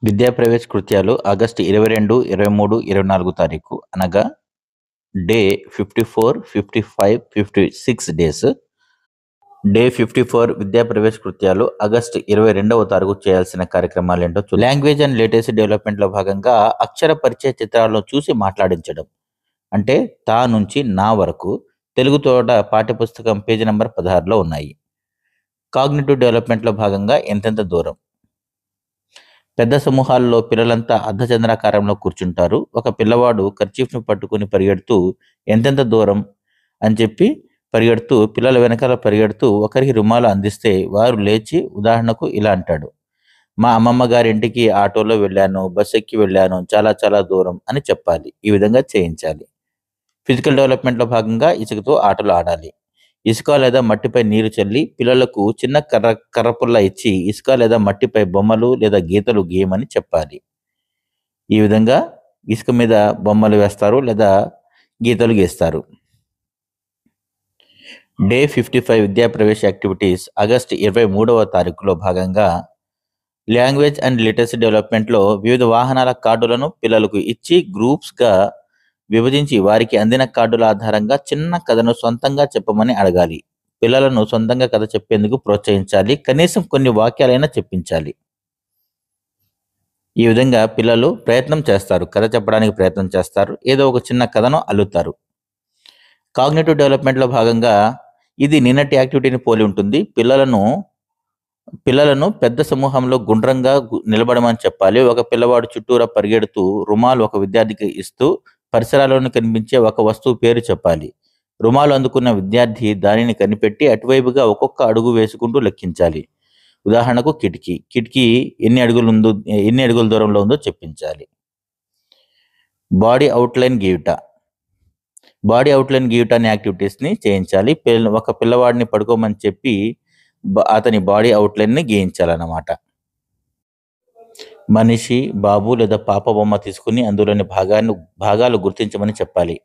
విద్యా ప్రవేశ కృత్యాలు ఆగస్టు 22, 23, 24 తారీఖు అనగా డే 54, 55, 56 డేస్. డే 54 విద్యా ప్రవేశ కృత్యాలు ఆగస్టు 22వ తారీఖు చేయాల్సిన కార్యక్రమాలు ఏంటో చూద్దాం. లాంగ్వేజ్ అండ్ లిటరసీ డెవలప్మెంట్లో భాగంగా అక్షర పరిచయ చిత్రాలను చూసి మాట్లాడించడం. అంటే తా నుంచి నా వరకు తెలుగు తోట పాఠ్యపుస్తకం పేజీ నెంబర్ 16లో ఉన్నాయి. కాగ్నిటివ్ డెవలప్మెంట్లో భాగంగా ఎంతెంత దూరం. పెద్ద సమూహాల్లో పిల్లలంతా అర్ధచంద్రాకారంలో కూర్చుంటారు. ఒక పిల్లవాడు కర్చీఫ్ను పట్టుకుని పరిగెడుతూ ఎంతెంత దూరం అని చెప్పి పరిగెడుతూ పిల్లల వెనకాల పరిగెడుతూ ఒకరికి రుమాలు అందిస్తే వారు లేచి ఉదాహరణకు ఇలా అంటాడు, మా అమ్మమ్మ గారింటికి ఆటోలో వెళ్ళాను, బస్ ఎక్కి వెళ్ళాను, చాలా చాలా దూరం అని చెప్పాలి. ఈ విధంగా చేయించాలి. ఫిజికల్ డెవలప్మెంట్లో భాగంగా ఇసుకతో ఆటలు ఆడాలి. ఇసుక లేదా మట్టిపై నీరు చల్లి పిల్లలకు చిన్న కర్రపుల్ల ఇచ్చి ఇసుక లేదా మట్టిపై బొమ్మలు లేదా గీతలు గీయమని చెప్పాలి. ఈ విధంగా ఇసుక మీద బొమ్మలు వేస్తారు లేదా గీతలు గీస్తారు. డే 55 విద్యా ప్రవేశ యాక్టివిటీస్ ఆగస్టు 23వ తారీఖులో భాగంగా లాంగ్వేజ్ అండ్ లిటరసీ డెవలప్మెంట్లో వివిధ వాహనాల కార్డులను పిల్లలకు ఇచ్చి గ్రూప్స్గా విభజించి వారికి అందిన కార్డుల ఆధారంగా చిన్న కథను సొంతంగా చెప్పమని అడగాలి. పిల్లలను సొంతంగా కథ చెప్పేందుకు ప్రోత్సహించాలి. కనీసం కొన్ని వాక్యాలైనా చెప్పించాలి. ఈ విధంగా పిల్లలు ప్రయత్నం చేస్తారు, కథ చెప్పడానికి ప్రయత్నం చేస్తారు, ఏదో ఒక చిన్న కథను అల్లుతారు. కాగ్నిటివ్ డెవలప్మెంట్లో భాగంగా ఇది నిన్నటి యాక్టివిటీని పోలి ఉంటుంది. పిల్లలను పెద్ద సమూహంలో గుండ్రంగా నిలబడమని చెప్పాలి. ఒక పిల్లవాడు చుట్టూరా పరిగెడుతూ రుమాలు ఒక విద్యార్థికి ఇస్తూ పరిసరాల్లోనే కనిపించే ఒక వస్తువు పేరు చెప్పాలి. రుమాలు అందుకున్న విద్యార్థి దానిని కనిపెట్టి అటువైపుగా ఒక్కొక్క అడుగు వేసుకుంటూ లెక్కించాలి. ఉదాహరణకు కిటికీ ఎన్ని అడుగుల దూరంలో ఉందో చెప్పించాలి. బాడీ అవుట్లైన్ గీయుట అనే యాక్టివిటీస్ని చేయించాలి. ఒక పిల్లవాడిని పడుకోమని చెప్పి అతని బాడీ అవుట్లైన్ని గీయించాలన్నమాట. మనిషి, బాబు లేదా పాప బొమ్మ తీసుకుని అందులోని భాగాలు గుర్తించమని చెప్పాలి.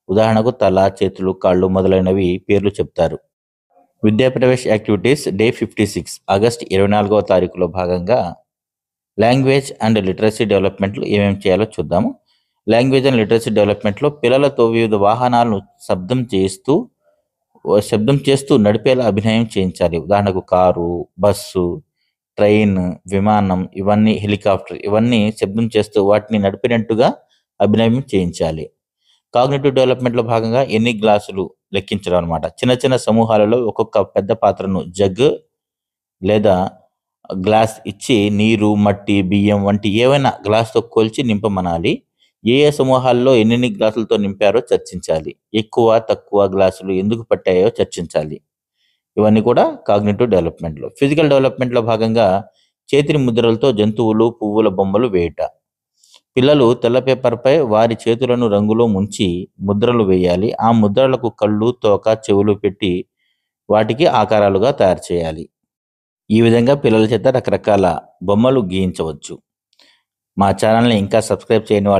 ఉదాహరణకు తల, చేతులు, కాళ్ళు మొదలైనవి పేర్లు చెప్తారు. విద్యా ప్రవేశ యాక్టివిటీస్ డే 56 ఆగస్టు 24వ తారీఖులో భాగంగా లాంగ్వేజ్ అండ్ లిటరసీ డెవలప్మెంట్లో ఏమేమి చేయాలో చూద్దాము. లాంగ్వేజ్ అండ్ లిటరసీ డెవలప్మెంట్లో పిల్లలతో వివిధ వాహనాలను శబ్దం చేస్తూ నడిపేలా అభినయం చేయించాలి. ఉదాహరణకు కారు, బస్సు, ట్రైన్, విమానం, హెలికాప్టర్ ఇవన్నీ శబ్దం చేస్తూ వాటిని నడిపినట్టుగా అభినయం చేయించాలి. కాగ్నిటివ్ డెవలప్మెంట్లో భాగంగా ఎన్ని గ్లాసులు లెక్కించడం అనమాట. చిన్న చిన్న సమూహాలలో ఒక్కొక్క పెద్ద పాత్రను జగ్ లేదా గ్లాస్ ఇచ్చి నీరు, మట్టి, బియ్యం వంటి ఏవైనా గ్లాస్తో కొలిచి నింపమనాలి. ఏ సమూహాల్లో ఎన్ని గ్లాసులతో నింపారో చర్చించాలి. ఎక్కువ తక్కువ గ్లాసులు ఎందుకు పట్టాయో చర్చించాలి. ఇవన్నీ కూడా కాగ్నిటివ్ డెవలప్మెంట్లో. ఫిజికల్ డెవలప్మెంట్లో భాగంగా చేతి ముద్రలతో జంతువులు, పువ్వుల బొమ్మలు వేయుట. పిల్లలు తెల్ల పేపర్పై వారి చేతులను రంగులో ముంచి ముద్రలు వేయాలి. ఆ ముద్రలకు కళ్ళు, తోక, చెవులు పెట్టి వాటికి ఆకారాలుగా తయారు చేయాలి. ఈ విధంగా పిల్లల చేత రకరకాల బొమ్మలు గీయించవచ్చు. మా ఛానల్ని ఇంకా సబ్స్క్రైబ్ చేయని వాళ్ళు